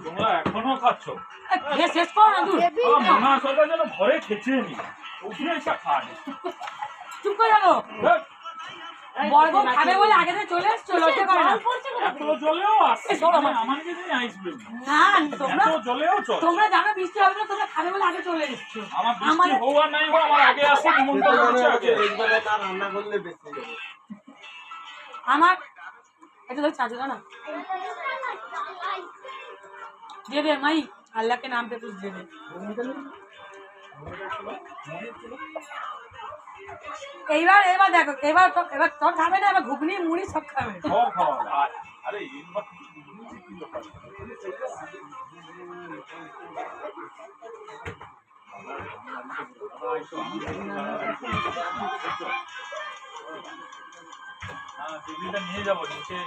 তোমরা এখনো খাচ্ছ? শেষ করো না তুই। মনে আসলে যেন ঘরে খেছে নি, ওখানে এসে খাবে। চুপ করে যাবো। বড় বউ খাবে বলে আগে থেকে চলে এসছো, লজ্জা করে না? এত জলেও আসছে আমার কাছে আইসক্রিম না, তোমরা জলেও চল। তোমরা জানো বৃষ্টি হবে না, তোমরা খাবে বলে আগে চলে এসছো। আমার বৃষ্টি হোক আর নাই হোক, আমার আগে আসে নিমন্ত্রণ করছে আগে। রান্না করলে বেশি যাবে। আমার এটা তো চাচু না দেবে মাই, আল্লাহকে নাম पे कुछ देवे। এবার দেখো, এবার তোর খাবে না, এবার ঘুগনি মুড়ি সব খাবে। আরে নিয়ে যাবো নিচে।